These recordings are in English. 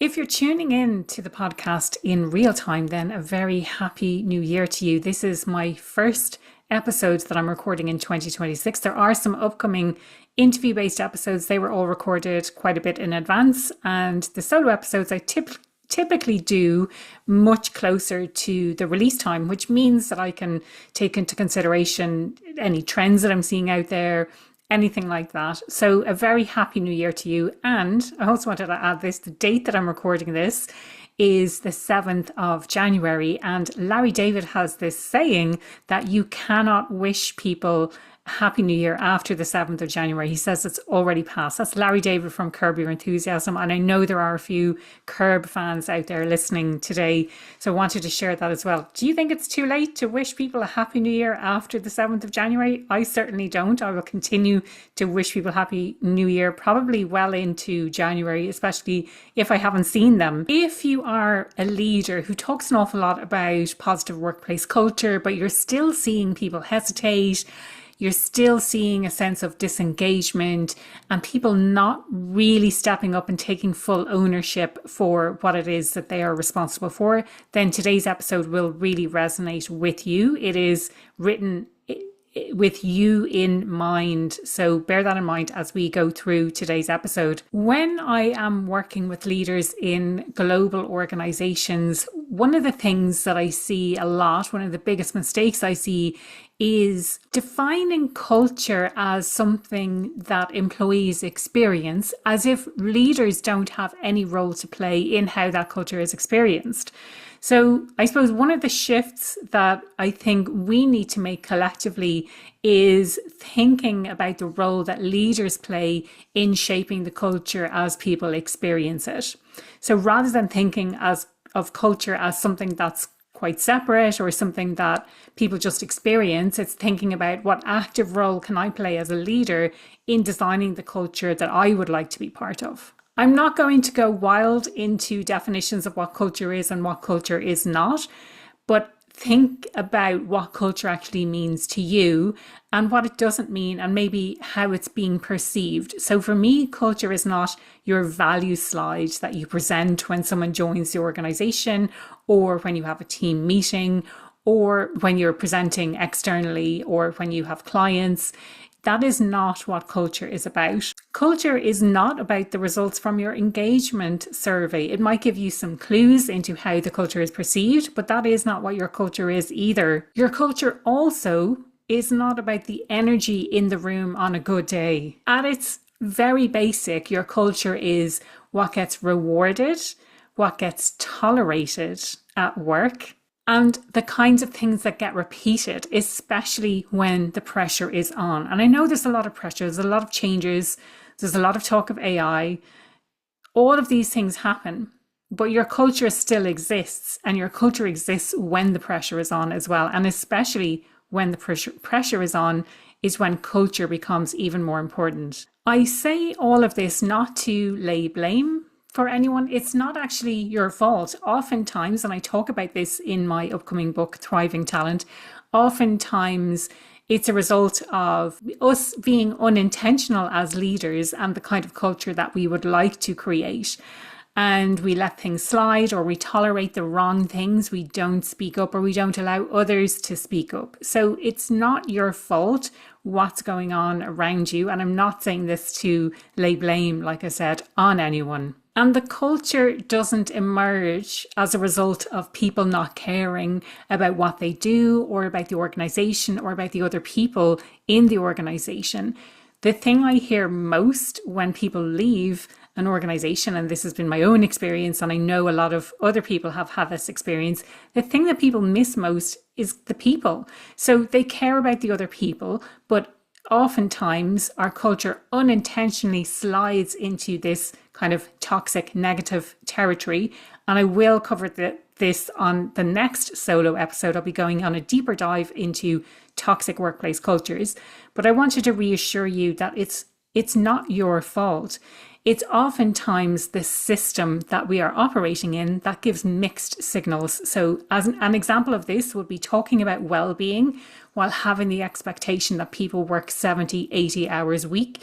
If you're tuning in to the podcast in real time, then a very happy new year to you. This is my first episode that I'm recording in 2026. There are some upcoming interview-based episodes. They were all recorded quite a bit in advance, and the solo episodes I typically do much closer to the release time, which means that I can take into consideration any trends that I'm seeing out there, anything like that. So a very happy new year to you. And I also wanted to add this, the date that I'm recording this is the 7th of January. And Larry David has this saying that you cannot wish people Happy New Year after the 7th of January. He says it's already passed. That's Larry David from Curb Your Enthusiasm. And I know there are a few Curb fans out there listening today. So I wanted to share that as well. Do you think it's too late to wish people a Happy New Year after the 7th of January? I certainly don't. I will continue to wish people Happy New Year probably well into January, especially if I haven't seen them. If you are a leader who talks an awful lot about positive workplace culture, but you're still seeing people hesitate, you're still seeing a sense of disengagement and people not really stepping up and taking full ownership for what it is that they are responsible for, then today's episode will really resonate with you. It is written with you in mind. So bear that in mind as we go through today's episode. When I am working with leaders in global organizations, one of the things that I see a lot, one of the biggest mistakes I see is defining culture as something that employees experience, as if leaders don't have any role to play in how that culture is experienced. So I suppose one of the shifts that I think we need to make collectively is thinking about the role that leaders play in shaping the culture as people experience it. So rather than thinking of culture as something that's quite separate or something that people just experience, it's thinking about what active role can I play as a leader in designing the culture that I would like to be part of. I'm not going to go wild into definitions of what culture is and what culture is not, but think about what culture actually means to you and what it doesn't mean and maybe how it's being perceived. So for me, culture is not your value slide that you present when someone joins the organization or when you have a team meeting or when you're presenting externally or when you have clients. That is not what culture is about. Culture is not about the results from your engagement survey. It might give you some clues into how the culture is perceived, but that is not what your culture is either. Your culture also is not about the energy in the room on a good day. At its very basic, your culture is what gets rewarded, what gets tolerated at work, and the kinds of things that get repeated, especially when the pressure is on. And I know there's a lot of pressure, there's a lot of changes, there's a lot of talk of AI. All of these things happen, but your culture still exists, and your culture exists when the pressure is on as well. And especially when the pressure is on is when culture becomes even more important. I say all of this not to lay blame for anyone. It's not actually your fault. Oftentimes, and I talk about this in my upcoming book, Thriving Talent, oftentimes it's a result of us being unintentional as leaders and the kind of culture that we would like to create. And we let things slide, or we tolerate the wrong things. We don't speak up, or we don't allow others to speak up. So it's not your fault what's going on around you. And I'm not saying this to lay blame, like I said, on anyone. And the culture doesn't emerge as a result of people not caring about what they do or about the organization or about the other people in the organization. The thing I hear most when people leave an organization, and this has been my own experience, and I know a lot of other people have had this experience, the thing that people miss most is the people. So they care about the other people, but oftentimes our culture unintentionally slides into this kind of toxic negative territory. And I will cover this on the next solo episode. I'll be going on a deeper dive into toxic workplace cultures. But I wanted to reassure you that it's not your fault. It's oftentimes the system that we are operating in that gives mixed signals. So as an example of this would be talking about well-being while having the expectation that people work 70, 80 hours a week.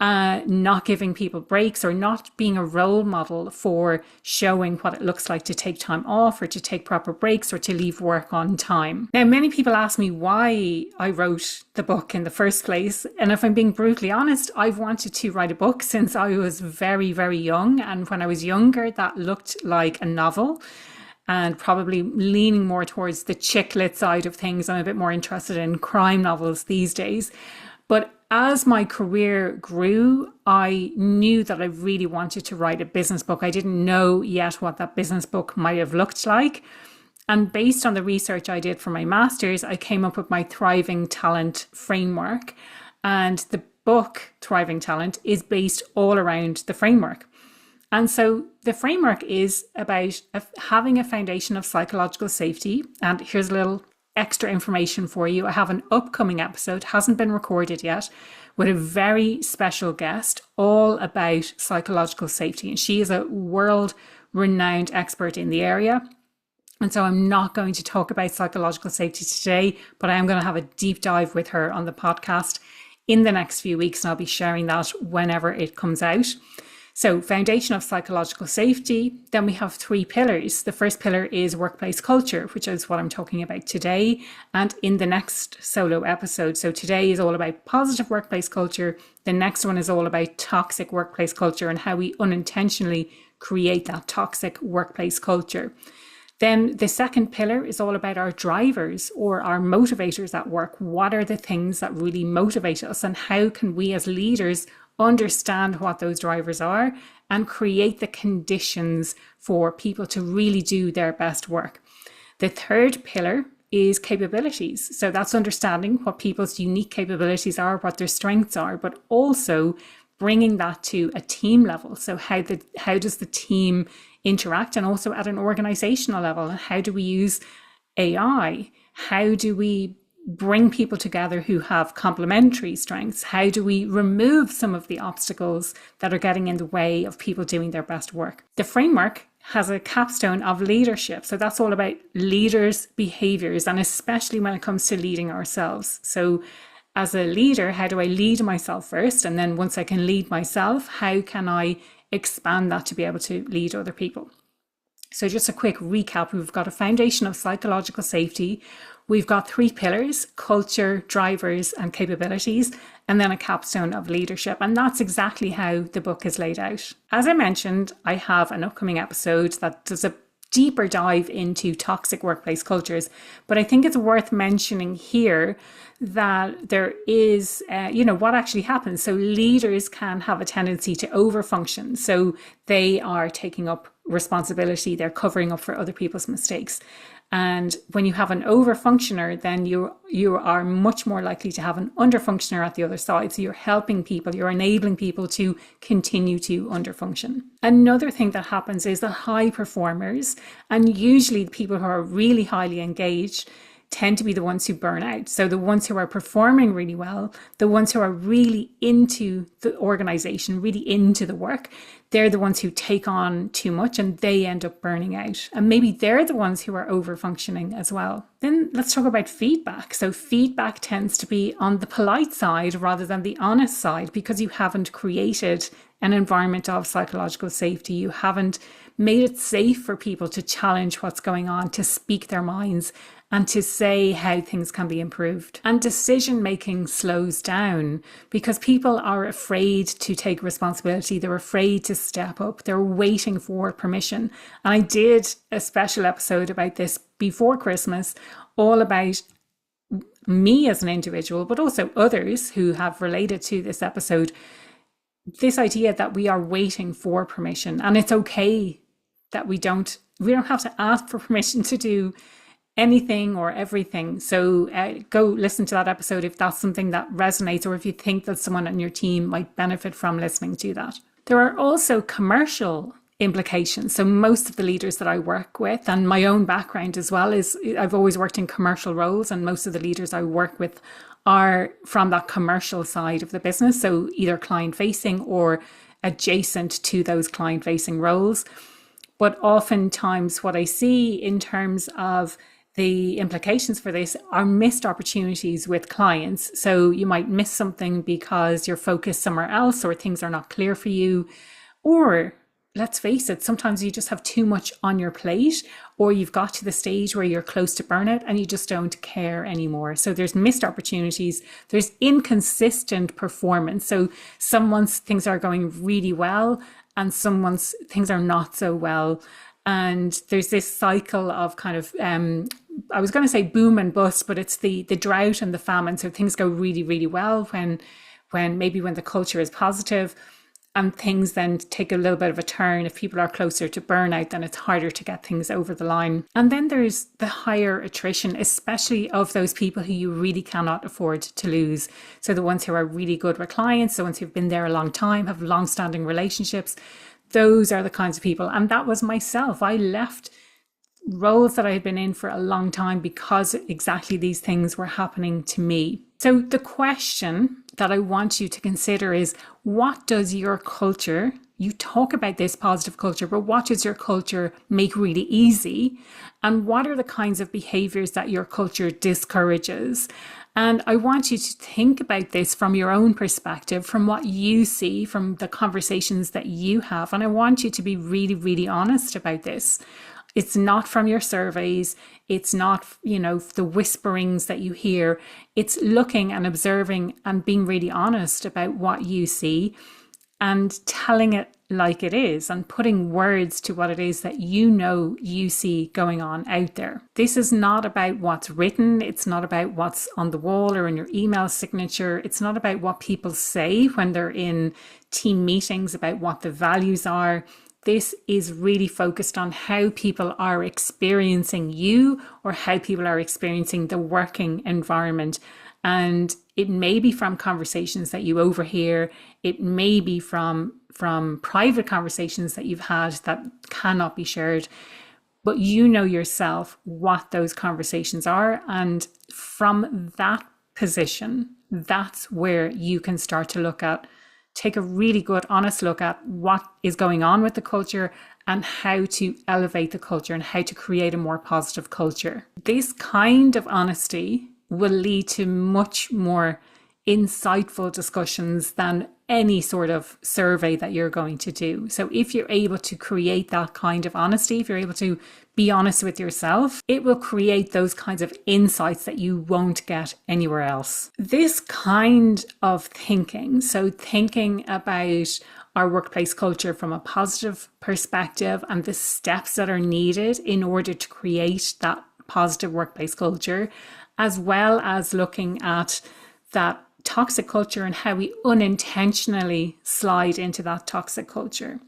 not giving people breaks or not being a role model for showing what it looks like to take time off or to take proper breaks or to leave work on time. Now, many people ask me why I wrote the book in the first place. And if I'm being brutally honest, I've wanted to write a book since I was very, very young. And when I was younger, that looked like a novel, and probably leaning more towards the chick lit side of things. I'm a bit more interested in crime novels these days. But as my career grew, I knew that I really wanted to write a business book. I didn't know yet what that business book might have looked like. And based on the research I did for my master's, I came up with my Thriving Talent framework. And the book, Thriving Talent, is based all around the framework. And so the framework is about having a foundation of psychological safety. And here's a little extra information for you. I have an upcoming episode, hasn't been recorded yet, with a very special guest all about psychological safety. And she is a world-renowned expert in the area. And so I'm not going to talk about psychological safety today, but I am going to have a deep dive with her on the podcast in the next few weeks. And I'll be sharing that whenever it comes out. So foundation of psychological safety, then we have 3 pillars. The first pillar is workplace culture, which is what I'm talking about today and in the next solo episode. So today is all about positive workplace culture. The next one is all about toxic workplace culture and how we unintentionally create that toxic workplace culture. Then the second pillar is all about our drivers or our motivators at work. What are the things that really motivate us, and how can we as leaders understand what those drivers are and create the conditions for people to really do their best work. The third pillar is capabilities. So that's understanding what people's unique capabilities are, what their strengths are, but also bringing that to a team level. So how does the team interact, and also at an organizational level? How do we use AI? How do we bring people together who have complementary strengths? How do we remove some of the obstacles that are getting in the way of people doing their best work? The framework has a capstone of leadership. So that's all about leaders' behaviours, and especially when it comes to leading ourselves. So as a leader, how do I lead myself first? And then once I can lead myself, how can I expand that to be able to lead other people? So just a quick recap. We've got a foundation of psychological safety. We've got 3 pillars: culture, drivers, and capabilities, and then a capstone of leadership. And that's exactly how the book is laid out. As I mentioned, I have an upcoming episode that does a deeper dive into toxic workplace cultures. But I think it's worth mentioning here that there is, what actually happens. So leaders can have a tendency to overfunction. So they are taking up responsibility, they're covering up for other people's mistakes. And when you have an overfunctioner, then you are much more likely to have an underfunctioner at the other side. So you're helping people, you're enabling people to continue to underfunction. Another thing that happens is the high performers, and usually the people who are really highly engaged, tend to be the ones who burn out. So the ones who are performing really well, the ones who are really into the organization, really into the work, they're the ones who take on too much and they end up burning out. And maybe they're the ones who are over functioning as well. Then let's talk about feedback. So feedback tends to be on the polite side rather than the honest side, because you haven't created an environment of psychological safety. You haven't made it safe for people to challenge what's going on, to speak their minds, and to say how things can be improved. And decision making slows down because people are afraid to take responsibility. They're afraid to step up. They're waiting for permission. And I did a special episode about this before Christmas, all about me as an individual, but also others who have related to this episode. This idea that we are waiting for permission, and it's okay that we don't have to ask for permission to do anything or everything. So go listen to that episode if that's something that resonates, or if you think that someone on your team might benefit from listening to that. There are also commercial implications. So most of the leaders that I work with, and my own background as well, is I've always worked in commercial roles, and most of the leaders I work with are from that commercial side of the business. So either client facing or adjacent to those client facing roles. But oftentimes what I see in terms of the implications for this are missed opportunities with clients. So you might miss something because you're focused somewhere else, or things are not clear for you. Or let's face it, sometimes you just have too much on your plate, or you've got to the stage where you're close to burnout and you just don't care anymore. So there's missed opportunities. There's inconsistent performance. So some months things are going really well and some months things are not so well. And there's this cycle of kind of, I was going to say boom and bust, but it's the drought and the famine. So things go really, really well when the culture is positive, and things then take a little bit of a turn. If people are closer to burnout, then it's harder to get things over the line. And then there's the higher attrition, especially of those people who you really cannot afford to lose. So the ones who are really good with clients, the ones who've been there a long time, have long-standing relationships. Those are the kinds of people. And that was myself. I left roles that I had been in for a long time because exactly these things were happening to me. So the question that I want you to consider is, what does your culture, you talk about this positive culture, but what does your culture make really easy? And what are the kinds of behaviours that your culture discourages? And I want you to think about this from your own perspective, from what you see, from the conversations that you have. And I want you to be really, really honest about this. It's not from your surveys. It's not, the whisperings that you hear. It's looking and observing and being really honest about what you see and telling it like it is and putting words to what it is that you see going on out there. This is not about what's written. It's not about what's on the wall or in your email signature. It's not about what people say when they're in team meetings about what the values are. This is really focused on how people are experiencing you or how people are experiencing the working environment. And it may be from conversations that you overhear. It may be from private conversations that you've had that cannot be shared. But you know yourself what those conversations are. And from that position, that's where you can start to take a really good, honest look at what is going on with the culture and how to elevate the culture and how to create a more positive culture. This kind of honesty will lead to much more insightful discussions than any sort of survey that you're going to do. So if you're able to create that kind of honesty, if you're able to be honest with yourself, it will create those kinds of insights that you won't get anywhere else. This kind of thinking, so thinking about our workplace culture from a positive perspective and the steps that are needed in order to create that positive workplace culture, as well as looking at that toxic culture and how we unintentionally slide into that toxic culture,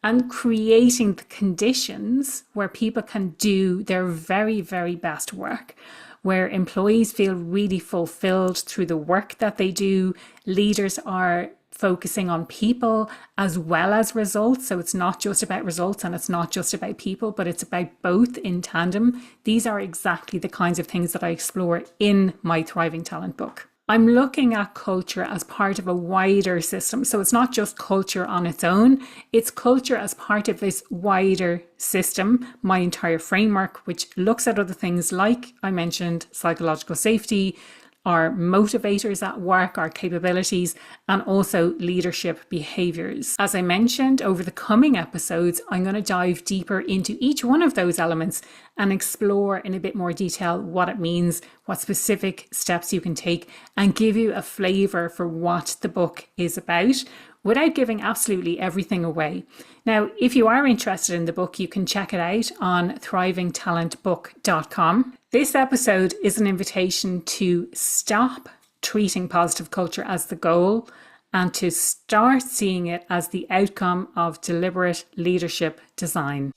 and creating the conditions where people can do their very, very best work, where employees feel really fulfilled through the work that they do. Leaders are focusing on people as well as results. So it's not just about results and it's not just about people, but it's about both in tandem. These are exactly the kinds of things that I explore in my Thriving Talent book. I'm looking at culture as part of a wider system. So it's not just culture on its own, it's culture as part of this wider system, my entire framework, which looks at other things like I mentioned, psychological safety, our motivators at work, our capabilities, and also leadership behaviours. As I mentioned, over the coming episodes, I'm going to dive deeper into each one of those elements and explore in a bit more detail what it means, what specific steps you can take, and give you a flavour for what the book is about, without giving absolutely everything away. Now, if you are interested in the book, you can check it out on thrivingtalentbook.com. This episode is an invitation to stop treating positive culture as the goal and to start seeing it as the outcome of deliberate leadership design.